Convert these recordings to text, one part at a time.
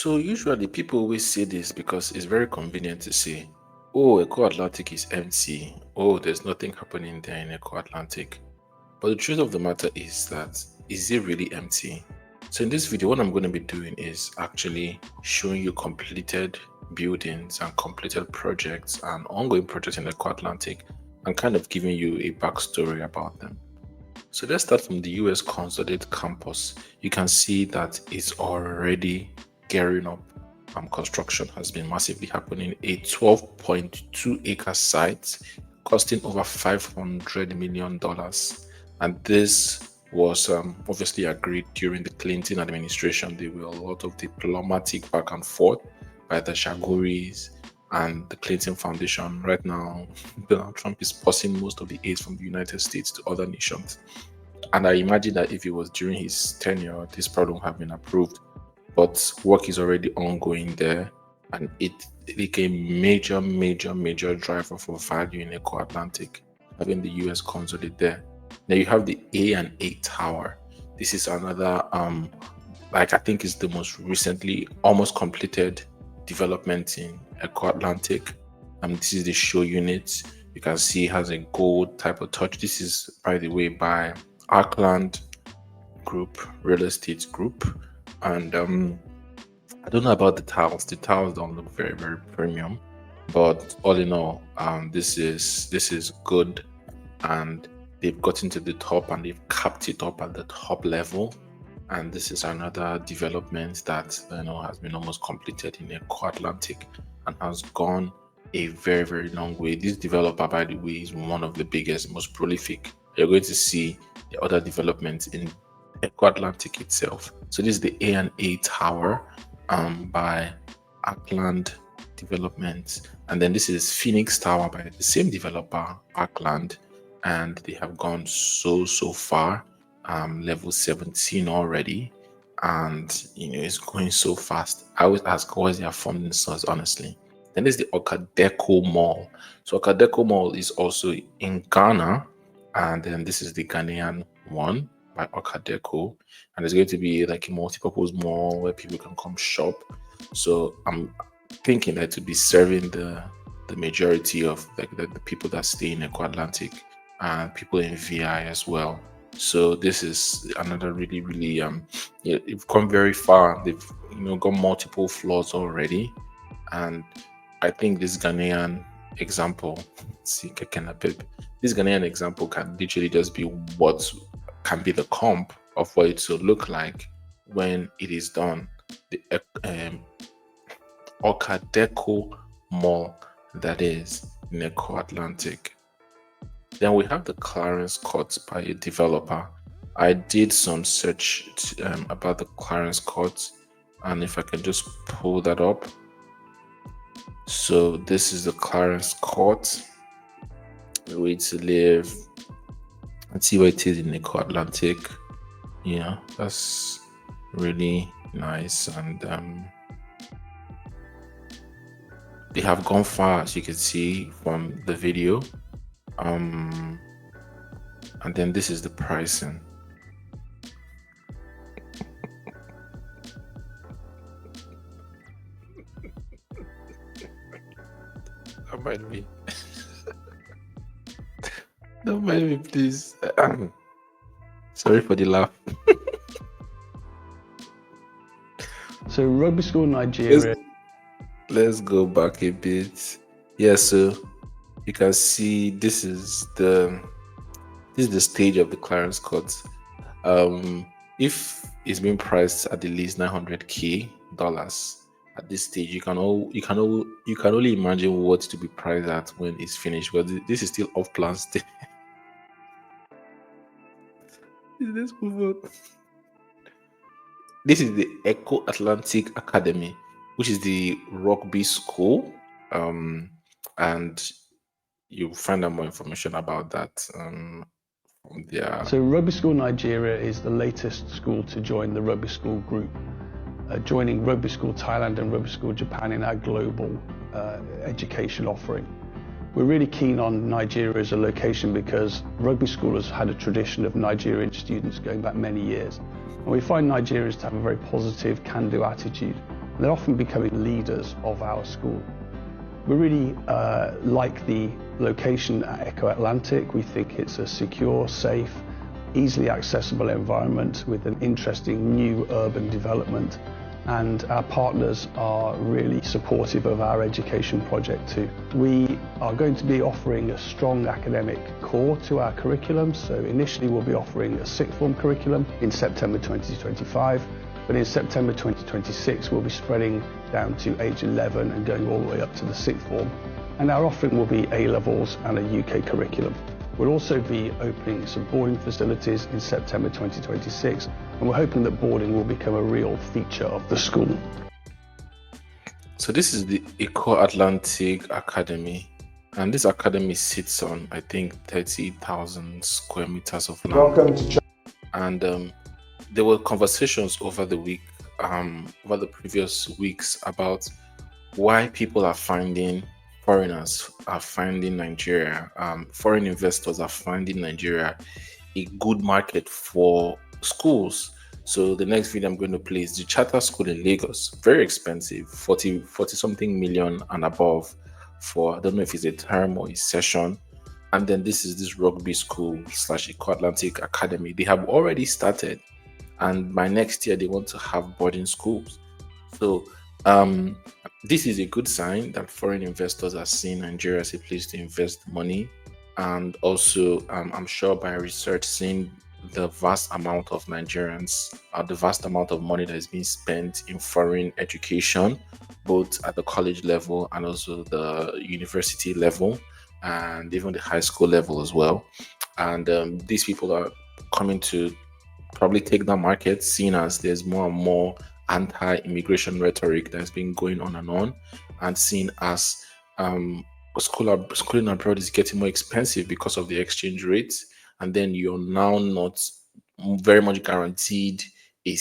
So usually people always say this because it's very convenient to say, oh, Eko Atlantic is empty. Oh, there's nothing happening there in Eko Atlantic. But the truth of the matter is that, is it really empty? So in this video, what I'm going to be doing is actually showing you completed buildings and completed projects and ongoing projects in Eko Atlantic, and kind of giving you a backstory about them. So let's start from the US Consolidate campus. You can see that it's already gearing up. Construction has been massively happening. A 12.2 acre site costing over $500 million. And this was obviously agreed during the Clinton administration. There were a lot of diplomatic back and forth by the Shagoris and the Clinton Foundation. Right now, Donald Trump is passing most of the aid from the United States to other nations. And I imagine that if it was during his tenure, this problem would have been approved. But work is already ongoing there, and it became major driver for value in Eko Atlantic, having the US consulate there. Now you have the A&A Tower. This is another I think is the most recently almost completed development in Eko Atlantic. This is the show unit. You can see it has a gold type of touch. This is, by the way, by Arkland Group, Real Estate Group. And I don't know about the tiles. The tiles don't look very premium, but all in all, this is good, and they've gotten to the top and they've capped it up at the top level. And this is another development that has been almost completed in Eko Atlantic and has gone a very long way. This developer, by the way, is one of the biggest, most prolific. You're going to see the other developments in Eko Atlantic itself. So this is the A&A Tower by Arkland Developments, and then this is Phoenix Tower by the same developer, Arkland, and they have gone so far, level 17 already, and it's going so fast. I always ask, what is their funding source, honestly? Then there's the Orca Deco Mall. So Orca Deco Mall is also in Ghana, and then this is the Ghanaian one by Orca Deco, and it's going to be like a multi-purpose mall where people can come shop. So I'm thinking that to be serving the majority of like the people that stay in Eko Atlantic and people in VI as well. So this is another really you've come very far. They've got multiple floors already, and I think this Ghanaian example, this Ghanaian example can literally just be what can be the comp of what it will look like when it is done. The Orca Deco Mall, that is in Eko Atlantic. Then we have the Clarence Court by a developer. I did some search about the Clarence Court, and if I can just pull that up. So this is the Clarence Court, the way to live. Let's see where it is in Eko Atlantic. Yeah, that's really nice, and they have gone far, as you can see from the video. And then this is the pricing. Don't mind me. Don't mind me, please. Sorry for the laugh. So Rugby School Nigeria. Let's go back a bit. Yeah, so you can see this is the stage of the Clarence Court. If it's being priced at the least $900K at this stage, you can only imagine what to be priced at when it's finished. But this is still off plan stage. Let's move on. This is the Eko Atlantic Academy, which is the rugby school, and you'll find out more information about that from there. So Rugby School Nigeria is the latest school to join the Rugby School group, joining Rugby School Thailand and Rugby School Japan in our global education offering. We're really keen on Nigeria as a location because rugby school has had a tradition of Nigerian students going back many years. And we find Nigerians to have a very positive, can-do attitude. and they're often becoming leaders of our school. We really like the location at Eko Atlantic. We think it's a secure, safe, easily accessible environment with an interesting new urban development, and our partners are really supportive of our education project too. We are going to be offering a strong academic core to our curriculum. So initially we'll be offering a sixth form curriculum in September 2025, but in September 2026 we'll be spreading down to age 11 and going all the way up to the sixth form. And our offering will be A-levels and a UK curriculum. We'll also be opening some boarding facilities in September 2026, and we're hoping that boarding will become a real feature of the school. So this is the Eko Atlantic Academy, and this academy sits on, I think, 30,000 square meters of land. Welcome to And there were conversations over the previous weeks about why people are finding foreigners are finding Nigeria, foreign investors are finding Nigeria a good market for schools. So the next video I'm going to play is the charter school in Lagos. Very expensive, 40 something million and above for, I don't know if it's a term or a session. And then this rugby school / Eko Atlantic Academy. They have already started, and by next year they want to have boarding schools. So this is a good sign that foreign investors are seeing Nigeria as a place to invest money, and also I'm sure by research seeing the vast amount of Nigerians, the vast amount of money that is being spent in foreign education, both at the college level and also the university level, and even the high school level as well. And these people are coming to probably take that market, seeing as there's more and more anti-immigration rhetoric that's been going on, and seen as schooling abroad is getting more expensive because of the exchange rates, and then you're now not very much guaranteed a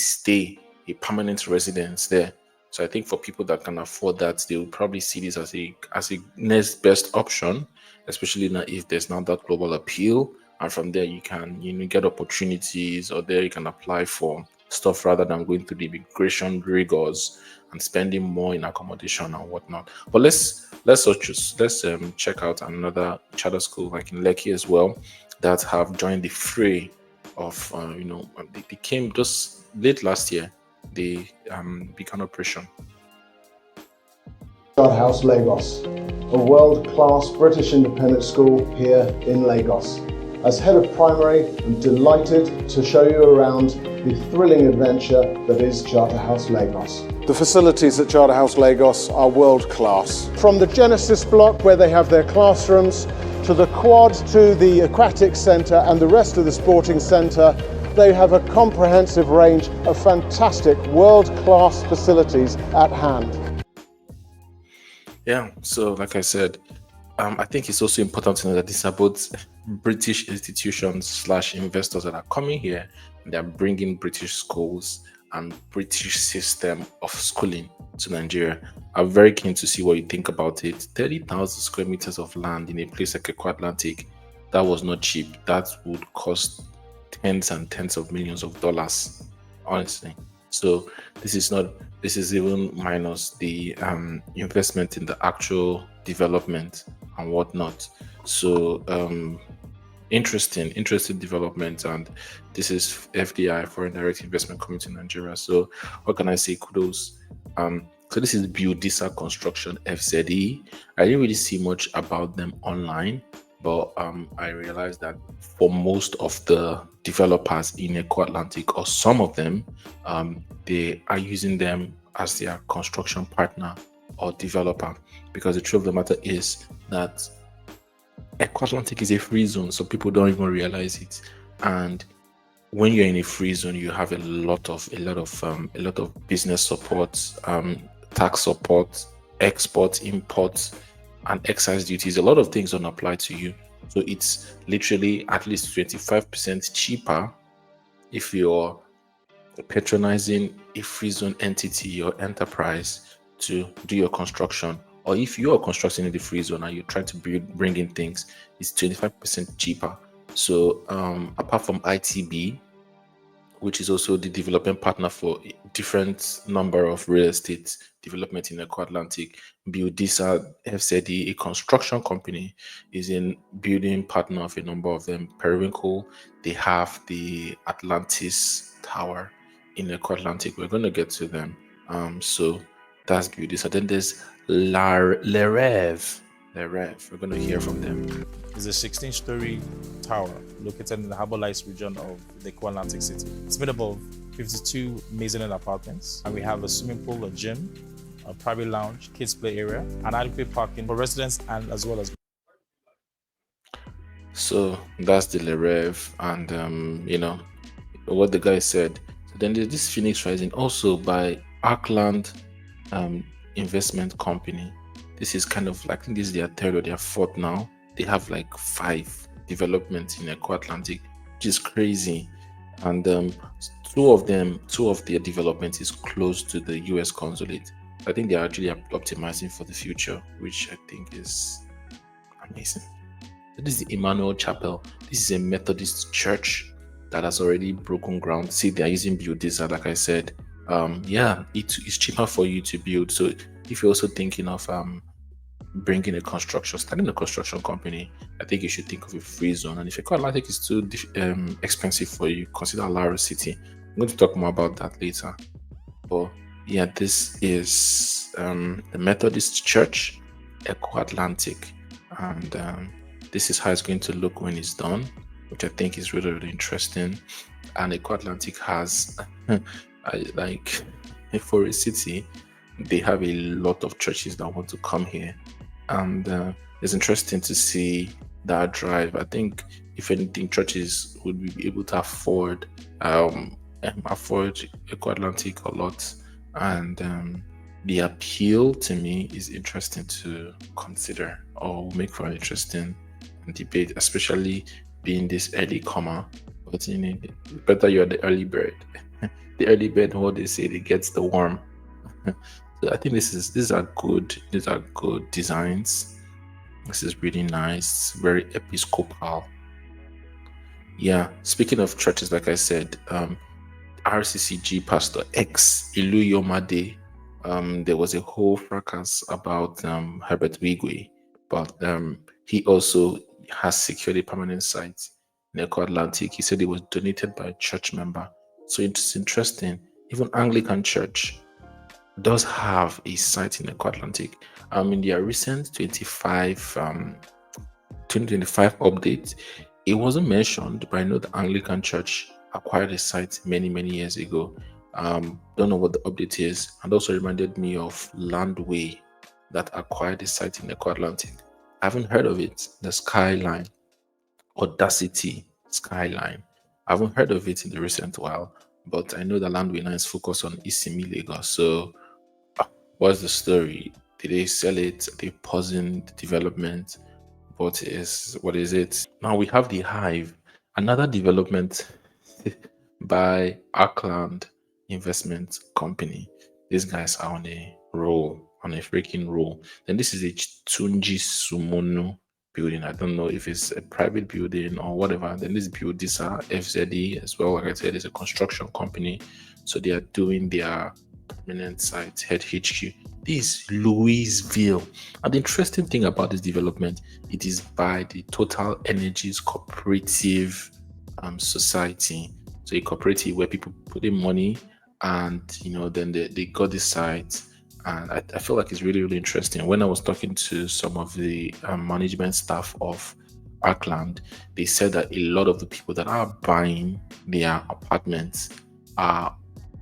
permanent residence there. So I think for people that can afford that, they will probably see this as a next best option, especially now if there's now that global appeal, and from there you can get opportunities, or there you can apply for stuff rather than going through the immigration rigors and spending more in accommodation and whatnot. But let's check out another charter school like in Lekki as well that have joined the fray of they came just late last year. They began operation. Charterhouse Lagos, a world-class British independent school here in Lagos. As head of primary, I'm delighted to show you around the thrilling adventure that is Charterhouse Lagos. The facilities at Charterhouse Lagos are world-class. From the Genesis block where they have their classrooms, to the quad, to the aquatic centre and the rest of the sporting centre, they have a comprehensive range of fantastic world-class facilities at hand. Yeah, so like I said, I think it's also important to know that these are both British institutions / investors that are coming here, and they're bringing British schools and British system of schooling to Nigeria. I'm very keen to see what you think about it. 30,000 square meters of land in a place like Eko Atlantic, that was not cheap. That would cost tens and tens of millions of dollars, honestly. So this is even minus the investment in the actual development and whatnot. So interesting development, and this is FDI, foreign direct investment, coming to Nigeria. So what can I say? Kudos. So this is Buildisa Construction FZE. I didn't really see much about them online, but I realized that for most of the developers in Eko Atlantic, or some of them, they are using them as their construction partner or developer, because the truth of the matter is that Eko Atlantic is a free zone, so people don't even realize it. And when you're in a free zone, you have a lot of business support, tax support, export, import, and excise duties. A lot of things don't apply to you. So it's literally at least 25% cheaper if you're patronizing a free zone entity or enterprise to do your construction, or if you are constructing in the free zone and you're trying to bring in things, it's 25% cheaper. So apart from ITB, which is also the development partner for a different number of real estate development in Eko Atlantic. Buildisa FZE, a construction company, is in building partner of a number of them. Periwinkle, they have the Atlantis Tower in Eko Atlantic. We're going to get to them. So that's Buildisa. Then there's Le Reve. Le Reve. We're going to hear from them. It's a 16-story tower located in the Harbour Lights region of the Eko Atlantic City. It's made up of 52 mezzanine apartments, and we have a swimming pool, a gym, a private lounge, kids play area, and adequate parking for residents and as well as. So that's the Le Reve, and what the guy said. So then there's this Phoenix Rising, also by Arkland Investment Company. This is kind of like, I think this is their third or their fourth now. They have like 5 developments in Eko Atlantic, which is crazy. And two of their developments is close to the US consulate. I think they're actually optimizing for the future, which I think is amazing. This is the Emmanuel Chapel. This is a Methodist church that has already broken ground. See, they're using Buildisa, like I said. It's cheaper for you to build. So if you're also thinking of starting a construction company, I think you should think of a free zone. And if Eko Atlantic is too expensive for you, consider Lagos City. I'm going to talk more about that later. But yeah, this is the Methodist Church, Eko Atlantic, and this is how it's going to look when it's done, which I think is really, really interesting. And Eko Atlantic has, for a city, they have a lot of churches that want to come here. And it's interesting to see that drive. I think, if anything, churches would be able to afford Eko Atlantic a lot. And the appeal to me is interesting to consider, or will make for an interesting debate, especially being this early comer. But better you're the early bird. The early bird, what they say, it gets the worm. So I think these are good designs. This is really nice, very episcopal. Yeah, speaking of churches, like I said, RCCG Pastor X Ilu Yomade, there was a whole fracas about Herbert Wigwe, but he also has secured a permanent site in Eko Atlantic. He said it was donated by a church member. So it's interesting. Even Anglican Church does have a site in Eko Atlantic. In their recent 2025 update, it wasn't mentioned, but I know the Anglican Church acquired a site many years ago. Don't know what the update is, and also reminded me of Landway that acquired a site in Eko Atlantic. I haven't heard of it. The Skyline, Audacity Skyline. I haven't heard of it in the recent while, but I know that Landway now is focused on Isimi, Lagos. So what's the story? Did they sell it? Are they pausing the development? What is it? Now we have the Hive, another development by Arkland Investment Company. These guys are on a freaking roll. Then this is a Tunji Sumono building. I don't know if it's a private building or whatever. Then this Buildisa FZE as well. Like I said, it's a construction company. So they are doing their permanent site, head HQ. This is Louiseville. And the interesting thing about this development, it is by the Total Energies Cooperative Society. So a cooperative where people put in money, and then they got this site. And I feel like it's really interesting. When I was talking to some of the management staff of Arkland, they said that a lot of the people that are buying their apartments are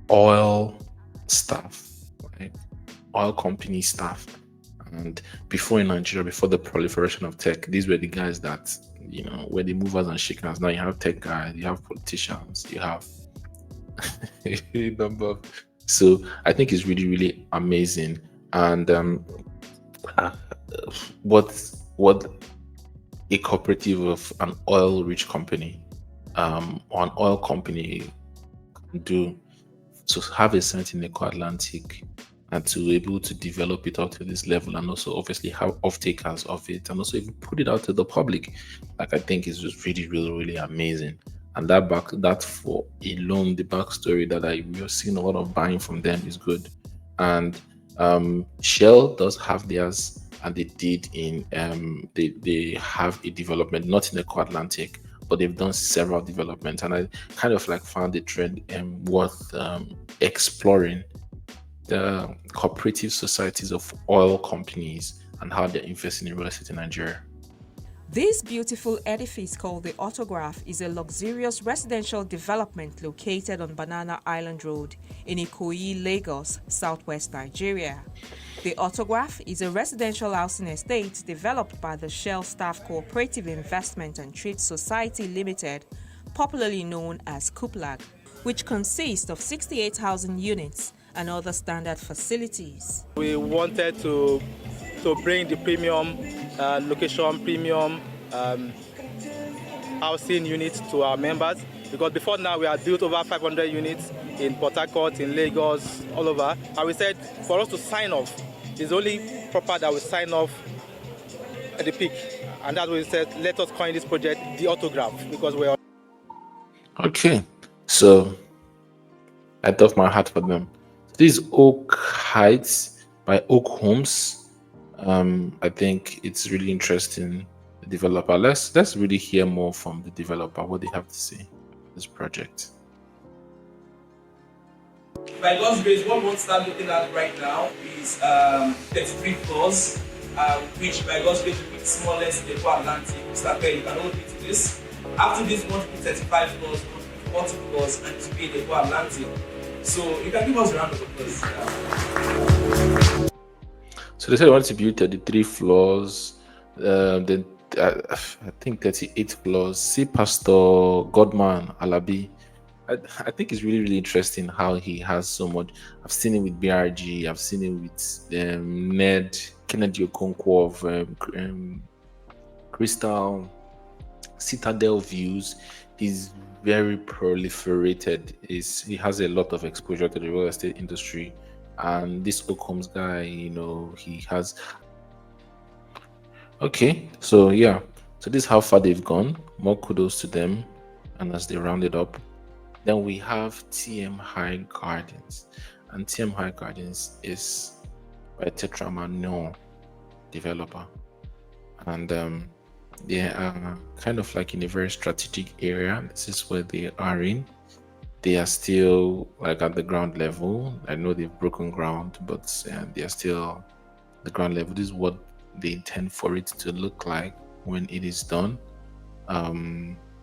oil staff, right? Oil company staff. And before in Nigeria, before the proliferation of tech, these were the guys that, were the movers and shakers. Now you have tech guys, you have politicians, you have a number of. So I think it's really amazing. And what a cooperative of an oil-rich company or an oil company can do to have a site in Eko Atlantic and to be able to develop it out to this level, and also obviously have off-takers of it, and also even put it out to the public, like I think is just really amazing. and that for alone, the backstory that we are seeing a lot of buying from them is good. And Shell does have theirs, and they did in they have a development not in Eko Atlantic, but they've done several developments, and I kind of like found the trend worth exploring, the cooperative societies of oil companies and how they're investing in real estate in Nigeria. This beautiful edifice called the Autograph is a luxurious residential development located on Banana Island Road in Ikoyi, Lagos, southwest Nigeria. The Autograph is a residential housing estate developed by the Shell Staff Cooperative Investment and Trade Society Limited, popularly known as COOPLAG, which consists of 68 housing units and other standard facilities. We wanted to bring the premium location, premium housing units to our members, because before now we had built over 500 units in Port Harcourt, in Lagos, all over. And we said for us to sign off, it's only proper that we sign off at the peak. And that's why we said, let us coin this project the Autograph, because we're... Okay, so I doff my hat for them. This is Oak Heights by Oak Homes. I think it's really interesting. The developer. Let's really hear more from the developer, what they have to say this project. By God's grace, what we want to start looking at right now is 33 floors, which by God's grace will be the smallest in Eko Atlantic. Started, you can hold me to this. After this, we want to be 35 floors, we want to be 40 floors, and to be in Eko Atlantic. So you can give us a round of applause. So they said they want to build 33 floors, then I think 38 floors. See Pastor Godman Alabi. I think it's really, really interesting how he has so much. I've seen it with BRG, I've seen it with Ned, Kennedy Okonkwo of Crystal, Citadel Views. He's very proliferated. He has a lot of exposure to the real estate industry. And this Okoms guy, he has. Okay, so yeah, so this is how far they've gone. More kudos to them. And as they round it up, then we have TM High Gardens, and TM High Gardens is by Tetramano developer, and they are kind of like in a very strategic area. This is where they are in. They are still like at the ground level. I know they've broken ground, but they are still the ground level. This is what they intend for it to look like when it is done.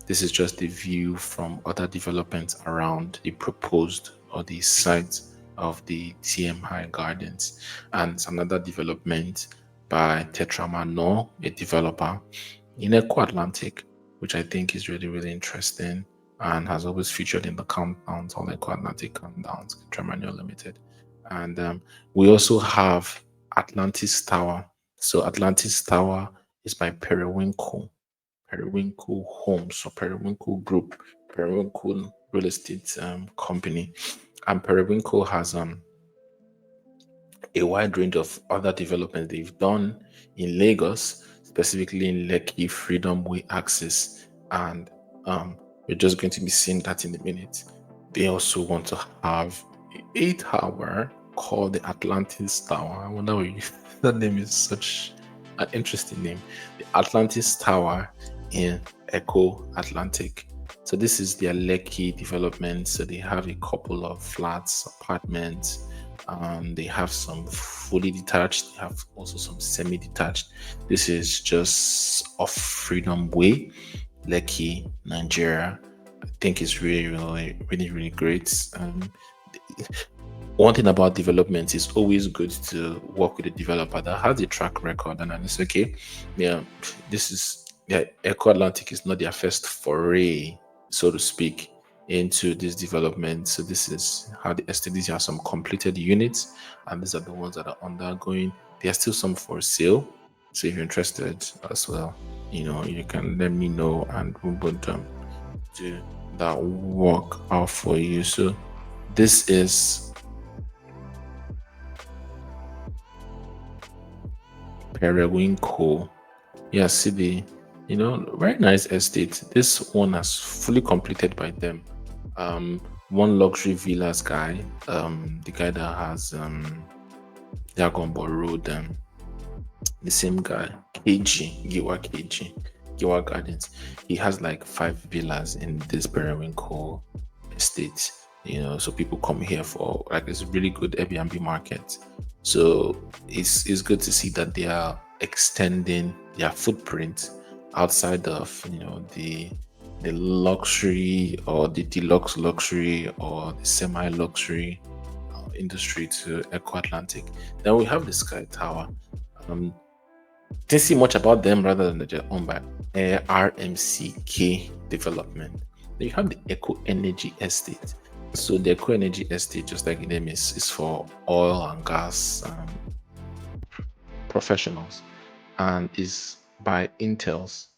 This is just the view from other developments around the proposed or the site of the TM High Gardens. And it's another development by Tetramano, a developer in Eko Atlantic, which I think is really, really interesting and has always featured in the countdowns, all Eko Atlantic countdowns, Tetramano Limited. And we also have Atlantis Tower. So Atlantis Tower is by Periwinkle Homes or Periwinkle Group, Periwinkle Real Estate Company. And Periwinkle has a wide range of other developments they've done in Lagos, specifically in Lekki Freedom Way Axis. And we're just going to be seeing that in a minute. They also want to have a tower called the Atlantis Tower. I wonder why that name is such an interesting name. The Atlantis Tower in Eko Atlantic. So this is their Lekki development. So they have a couple of flats, apartments. They have some fully detached. They have also some semi-detached. This is just off Freedom Way, Lekki, Nigeria. I think it's really, really, really, really great. One thing about development is always good to work with a developer that has a track record, and it's okay. Yeah, Eko Atlantic is not their first foray, so to speak, into this development. So this is how the estate. These are some completed units, and these are the ones that are undergoing. There are still some for sale. So if you're interested as well, you can let me know, and we would do that work out for you. So this is Periwinkle. Yeah, see Very nice estate. This one has fully completed by them. One luxury villas guy, the guy that has Yagonbo Road, the same guy, Giwa Gardens. He has like 5 villas in this periwinkle estate. So people come here for like it's a really good Airbnb market. So it's good to see that they are extending their footprint outside of the luxury or the deluxe luxury or the semi luxury industry to Eko Atlantic. Then we have the Sky Tower. Didn't see much about them rather than they're owned by RMCK Development. Then you have the Eco Energy Estate. So the Eco Energy Estate, just like the name is for oil and gas professionals, and is by Intel's.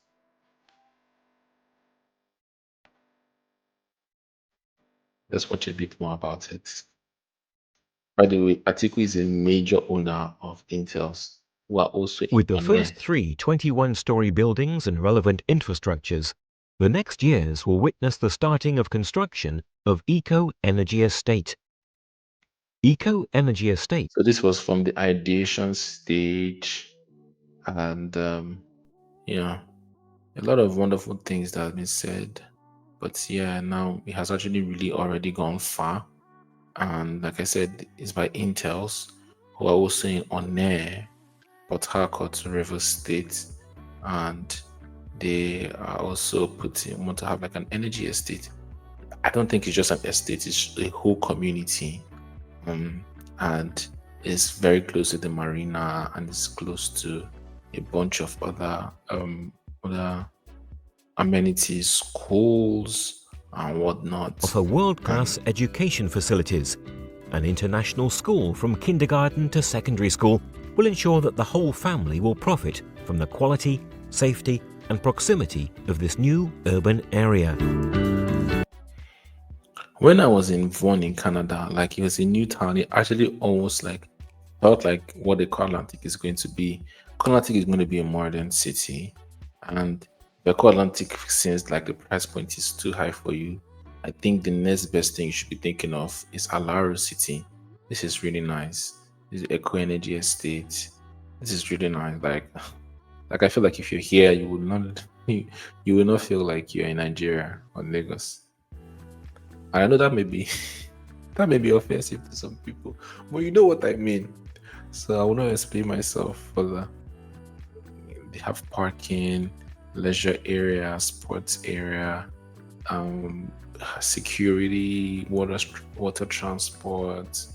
Let's watch a bit more about it. By the way, Atiku is a major owner of Intel's, who are also With the on first there. 3 21-story buildings and relevant infrastructures, the next years will witness the starting of construction of Eko Energy Estate. Eko Energy Estate. So this was from the ideation stage, and a lot of wonderful things that have been said. But yeah, now it has actually really already gone far. And like I said, it's by Intel's, who are also in Ownahomeng, Port Harcourt, Rivers State, and they are also want to have like an energy estate. I don't think it's just an estate; it's a whole community, and it's very close to the marina, and it's close to a bunch of other amenities, schools, and whatnot. Offer world-class education facilities. An international school from kindergarten to secondary school will ensure that the whole family will profit from the quality, safety, and proximity of this new urban area. When I was in Vaughan in Canada, like it was a new town, it actually almost like felt like what the Eko Atlantic is going to be. Eko Atlantic is going to be a modern city, and the Eko Atlantic, since like the price point is too high for you, I think the next best thing you should be thinking of is Alaro City. This is really nice. This is Eco Energy Estate. This is really nice. Like I feel like if you're here, you will not feel like you're in Nigeria or Lagos. And I know that may be offensive to some people, but you know what I mean. So I will not explain myself further. They have parking, leisure area, sports area, security, water transport,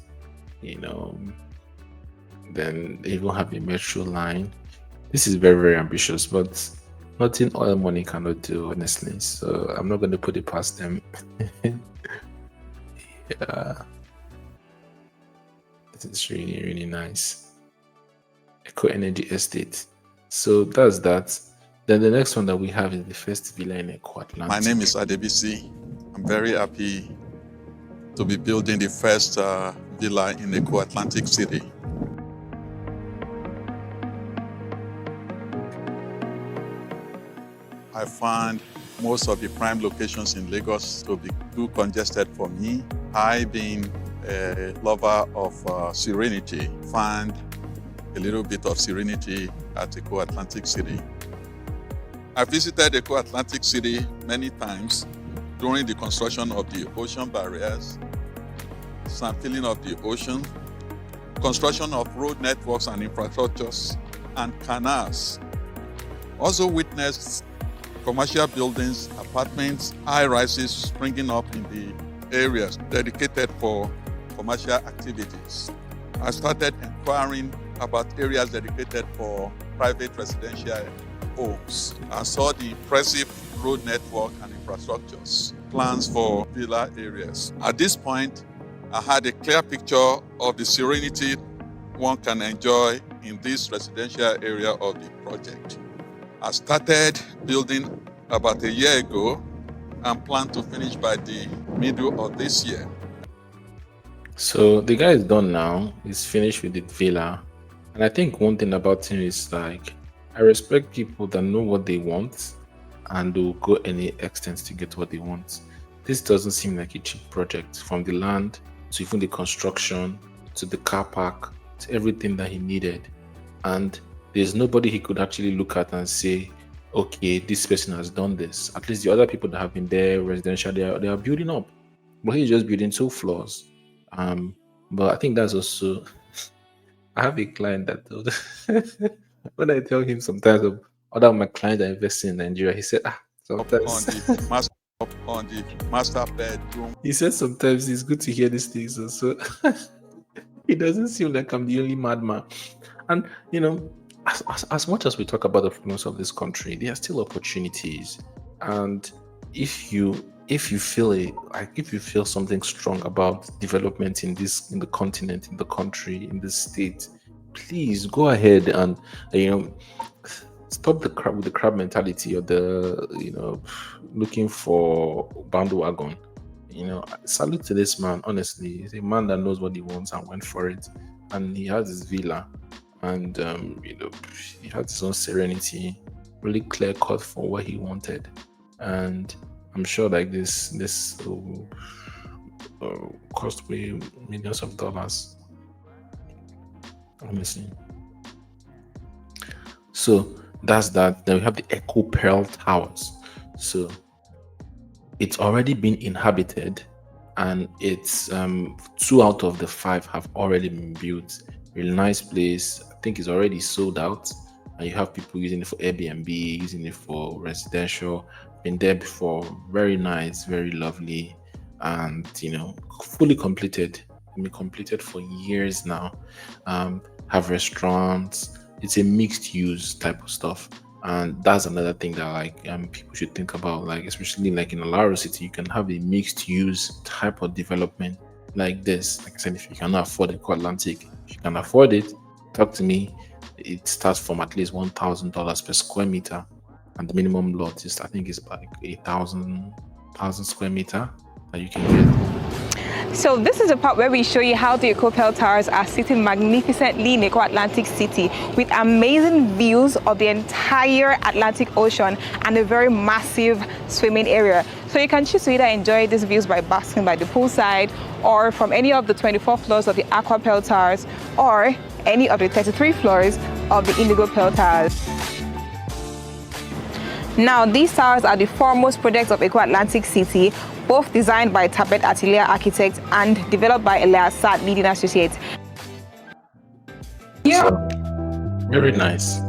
then they even have a metro line. This is very, very ambitious, but nothing oil money cannot do, honestly. So I'm not going to put it past them. Yeah, this is really, really nice. Eco Energy Estate. So that's that. Then the next one that we have is the first villa in Eko Atlantic. My name is Adebisi. I'm very happy to be building the first villa in Eko Atlantic City. I found most of the prime locations in Lagos to be too congested for me. I, being a lover of serenity, found a little bit of serenity at Eko Atlantic City. I visited Eko Atlantic City many times during the construction of the ocean barriers, sampling of the ocean, construction of road networks and infrastructures, and canals. Also witnessed commercial buildings, apartments, high-rises springing up in the areas dedicated for commercial activities. I started inquiring about areas dedicated for private residential homes. I saw the impressive road network and infrastructures, plans for villa areas. At this point, I had a clear picture of the serenity one can enjoy in this residential area of the project. I started building about a year ago and plan to finish by the middle of this year. So the guy is done now. He's finished with the villa. And I think one thing about him is like I respect people that know what they want and will go any extent to get what they want. This doesn't seem like a cheap project, from the land to even the construction to the car park to everything that he needed. And there's nobody he could actually look at and say, okay, this person has done this. At least the other people that have been there, residential, they are building up. But he's just building 2 floors. But I think that's also, I have a client that told, when I tell him sometimes of other my clients that invest in Nigeria, he said, sometimes on the master bedroom. he said sometimes it's good to hear these things. So it doesn't seem like I'm the only madman. And as much as we talk about the problems of this country, there are still opportunities. And if you feel something strong about development in the continent, in the country, in the state, please go ahead and stop with the crab mentality or the looking for bandwagon. Salute to this man. Honestly, he's a man that knows what he wants and went for it. And he has his villa, and he has his own serenity, really clear cut for what he wanted. And I'm sure like this will cost me millions of dollars. Honestly. So that's that. Then we have the Echo Towers. So it's already been inhabited, and it's 2 out of the 5 have already been built. Really nice place. I think it's already sold out, and you have people using it for Airbnb, using it for residential. Been there before. Very nice, very lovely, and fully completed. Completed for years now. Have restaurants. It's a mixed use type of stuff, and that's another thing that people should think about. Especially in Alaro City, you can have a mixed use type of development like this. Like I said, if you cannot afford Eko Atlantic, if you can afford it, talk to me. It starts from at least $1,000 per square meter, and the minimum lot is, I think, is like 1,000 square meter that you can get. So this is the part where we show you how the Eko Towers are sitting magnificently in Eko Atlantic City, with amazing views of the entire Atlantic Ocean and a very massive swimming area. So you can choose to either enjoy these views by basking by the poolside, or from any of the 24 floors of the Aqua Pearl Towers, or any of the 33 floors of the Indigo Pearl Towers. Now, these towers are the foremost projects of Eko Atlantic City, both designed by Tabet Atelier Architects and developed by Elias Sad Leading Associates. Yeah. Very nice.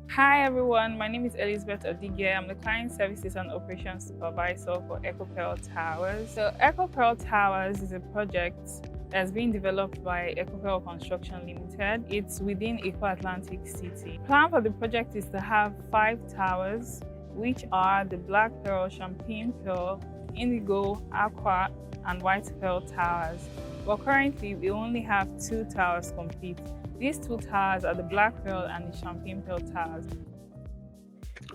Hi everyone, my name is Elizabeth Odige. I'm the Client Services and Operations Supervisor for Eko Towers. So Eko Towers is a project that's being developed by Eko Construction Limited. It's within Eko Atlantic City. The plan for the project is to have 5 towers, which are the Black Pearl, Champagne Pearl, Indigo, Aqua, and White Pearl Towers. But currently, we only have 2 towers complete. These 2 towers are the Black Pearl and the Champagne Pearl Towers.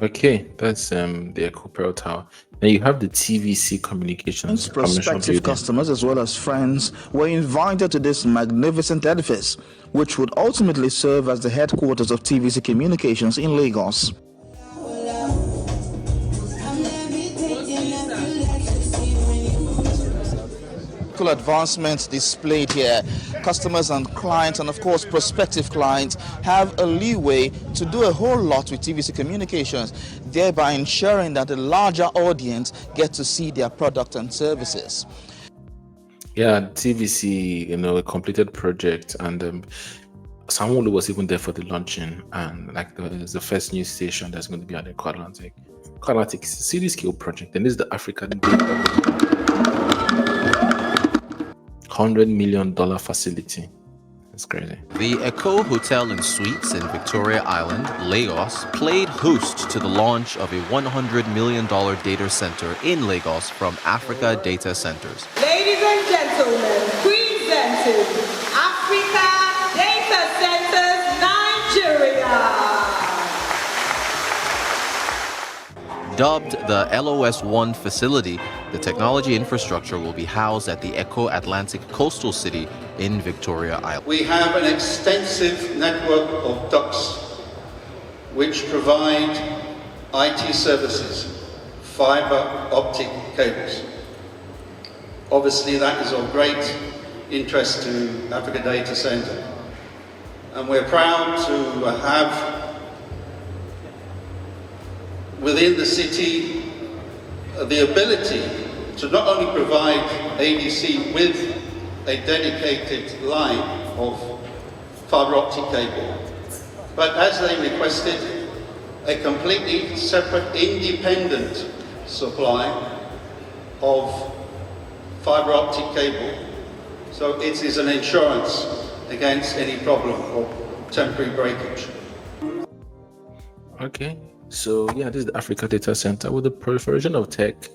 Okay, that's the Eko Pearl Tower. Then you have the TVC Communications. Prospective customers as well as friends were invited to this magnificent edifice, which would ultimately serve as the headquarters of TVC Communications in Lagos. Advancements displayed here. Customers and clients, and of course prospective clients, have a leeway to do a whole lot with TVC Communications, thereby ensuring that a larger audience get to see their product and services. Yeah, TVC, a completed project, and Samuel was even there for the launching, and the first news station that's going to be at Eko Atlantic. Eko Atlantic is a city scale project, and this is the African $100 million facility. It's crazy. The Eko Hotel and Suites in Victoria Island, Lagos, played host to the launch of a $100 million data center in Lagos from Africa Data Centers. Ladies and gentlemen, presenting Africa Data Centers Nigeria. Dubbed the LOS-1 facility, the technology infrastructure will be housed at the Eko Atlantic coastal city in Victoria Island. We have an extensive network of ducts which provide IT services, fiber optic cables. Obviously that is of great interest to Africa Data Center. And we're proud to have within the city the ability to not only provide ADC with a dedicated line of fiber optic cable, but as they requested, a completely separate, independent supply of fiber optic cable. So it is an insurance against any problem of temporary breakage. Okay, so yeah, this is the Africa Data Center with the proliferation of tech,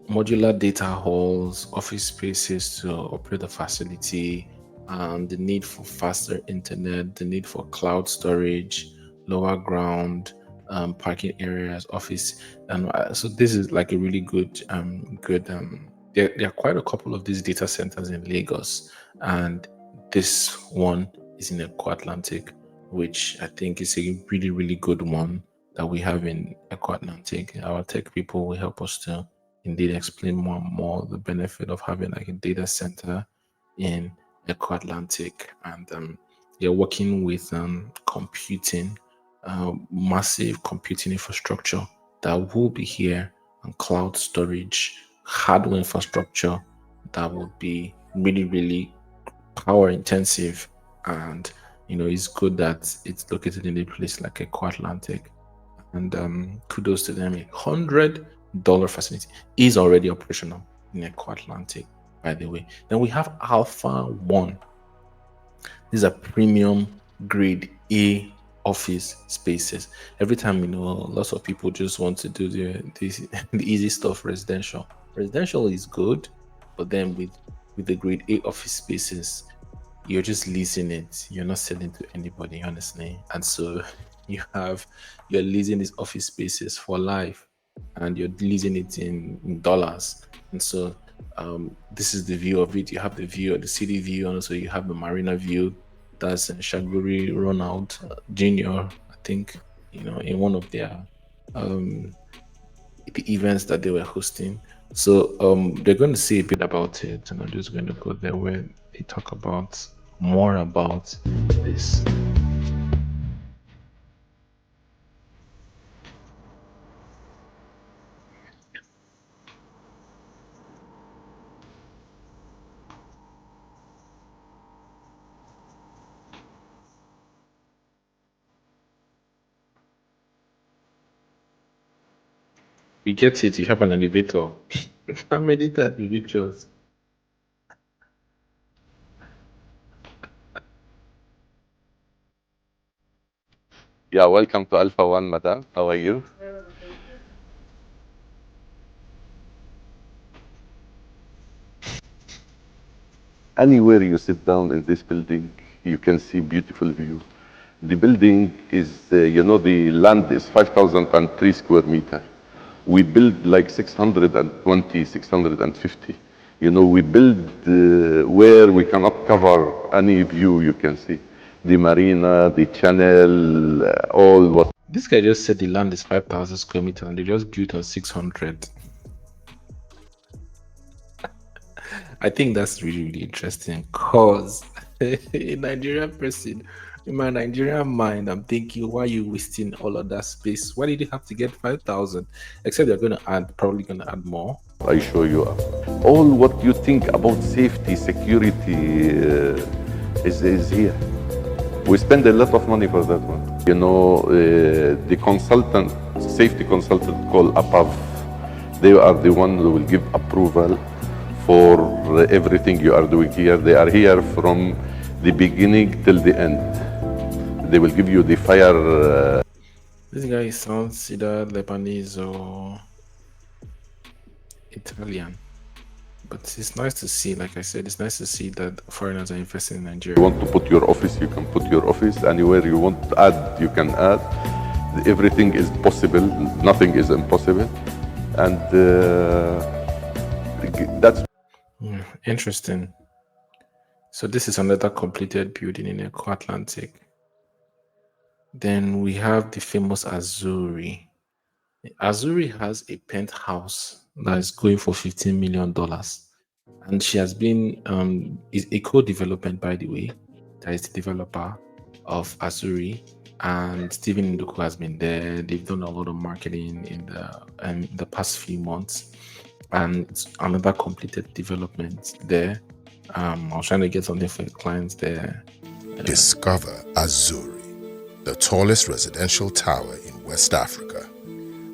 modular data halls, office spaces to operate the facility, and the need for faster internet, the need for cloud storage, lower ground, parking areas, office, and so this is like a really good. There are quite a couple of these data centers in Lagos, and this one is in Eko Atlantic, which I think is a really, really good one that we have in Eko Atlantic. Our tech people will help us to indeed explain more and more the benefit of having like a data center in Eko Atlantic, and they're working with computing, massive computing infrastructure that will be here, and cloud storage, hardware infrastructure that will be really, really power intensive. And it's good that it's located in a place like Eko Atlantic, and kudos to them. $100 facility is already operational in Eko Atlantic, by the way. Then we have Alpha One. These are premium grade A office spaces. Every time lots of people just want to do the easy stuff. Residential is good, but then with the grade A office spaces, you're just leasing it. You're not selling to anybody, honestly. And so you're leasing these office spaces for life, and you're leasing it in dollars. And so this is the view of it. You have the view of the city view, and also you have the marina view. That's Shaguri Ronald Jr., I think, in one of their the events that they were hosting. So they're going to say a bit about it, and I'm just going to go there where they talk about more about this. We get it. You have an elevator. How many elevators? Yeah, welcome to Alpha One, madam. How are you? Anywhere you sit down in this building, you can see beautiful view. The building is, the land is 5,003 square meter. We build like 620, 650. We build where we cannot cover any view you can see. The marina, the channel, all what. This guy just said the land is 5,000 square meters and they just built on 600. I think that's really, really interesting, because a Nigerian person, in my Nigerian mind, I'm thinking, why are you wasting all of that space? Why did you have to get 5,000? Except they're probably going to add more. I show you all what you think about safety, security is here. We spend a lot of money for that one. The consultant, safety consultant called above, they are the one who will give approval for everything you are doing here. They are here from the beginning till the end. They will give you the fire. This guy sounds either Lebanese or Italian. But it's nice to see, like I said, it's nice to see that foreigners are investing in Nigeria. You want to put your office, you can put your office. Anywhere you want to add, you can add. Everything is possible, nothing is impossible. And that's interesting. So this is another completed building in Eko Atlantic. Then we have the famous Azuri. Azuri has a penthouse that is going for $15 million. And she has been, is a co-development, by the way. That is the developer of Azuri. And Stephen Nduku has been there. They've done a lot of marketing in the past few months. And it's another completed development there. I was trying to get something for the clients there. Discover Azuri, the tallest residential tower in West Africa.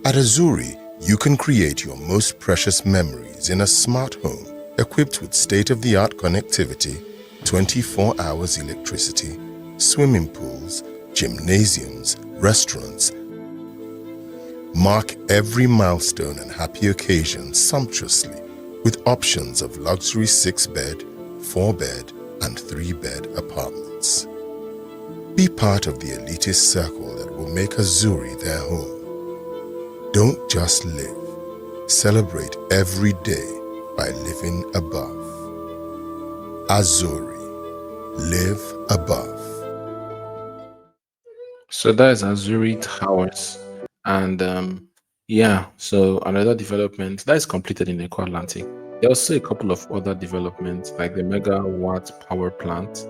At Azuri, you can create your most precious memories in a smart home equipped with state-of-the-art connectivity, 24 hours electricity, swimming pools, gymnasiums, restaurants. Mark every milestone and happy occasion sumptuously with options of luxury 6-bed, 4-bed, and 3-bed apartments. Be part of the elitist circle that will make Azuri their home. Don't just live. Celebrate every day by living above. Azuri. Live above. So that is Azuri Towers. And yeah, so another development that is completed in Eko Atlantic. There are also a couple of other developments like the megawatt power plant,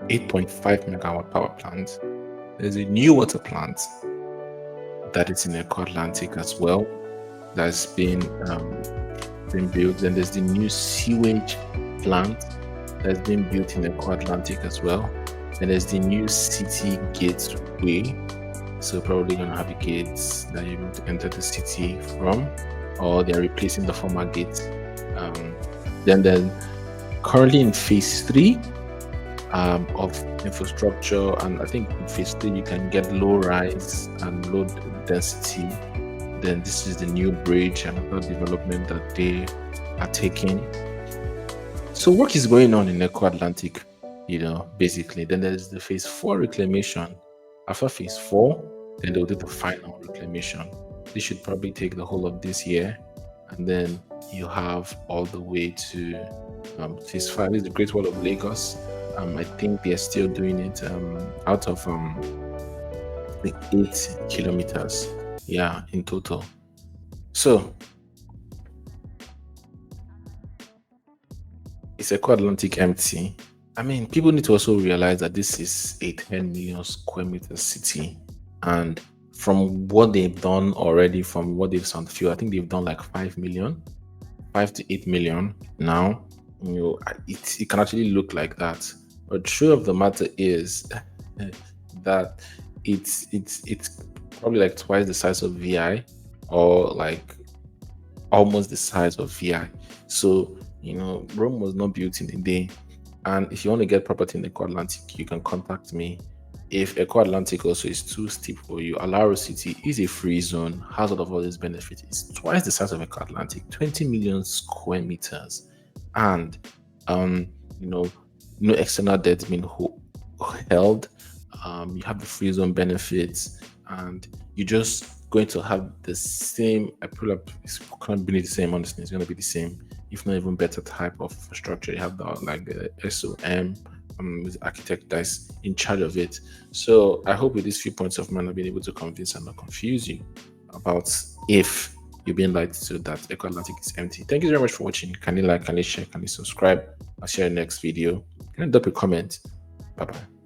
8.5 megawatt power plant. There's a new water plant that is in Eko Atlantic as well. That's been built. Then there's the new sewage plant that's been built in Eko Atlantic as well. And there's the new city gateway. So probably gonna have a gates that you're able to enter the city from, or they're replacing the former gates. Then currently in phase 3 of infrastructure, and I think in phase 3 you can get low rise and low density. Then this is the new bridge and other development that they are taking. So work is going on in Eko Atlantic, basically. Then there's the phase 4 reclamation. After phase 4, then they'll do the final reclamation. This should probably take the whole of this year, and then you have all the way to phase 5 is the Great Wall of Lagos. I think they're still doing it out of like 8 kilometers, in total. So it's Eko Atlantic empty. I mean, people need to also realize that this is a 10 million square meter city, and from what they've done already, from what they've sound few, I think they've done like 5 to 8 million now. It can actually look like that, but the truth of the matter is that it's probably like twice the size of VI, or like almost the size of VI. So Rome was not built in a day. And if you want to get property in Eko Atlantic, you can contact me. If Eko Atlantic also is too steep for you, Alaro City is a free zone, has all of all these benefits. It's twice the size of Eko Atlantic, 20 million square meters, and no external debt being held. You have the free zone benefits, and you're just going to have the same. I pull up. It's going to be the same. Honestly, it's going to be the same, if not even better type of infrastructure. You have the SOM with the architect that's in charge of it. So I hope with these few points of mine I've been able to convince and not confuse you about if you're being lied to that Eko Atlantic is empty. Thank you very much for watching. Can you like, can you share, can you subscribe? I'll share the next video. Can you drop a comment? Bye bye.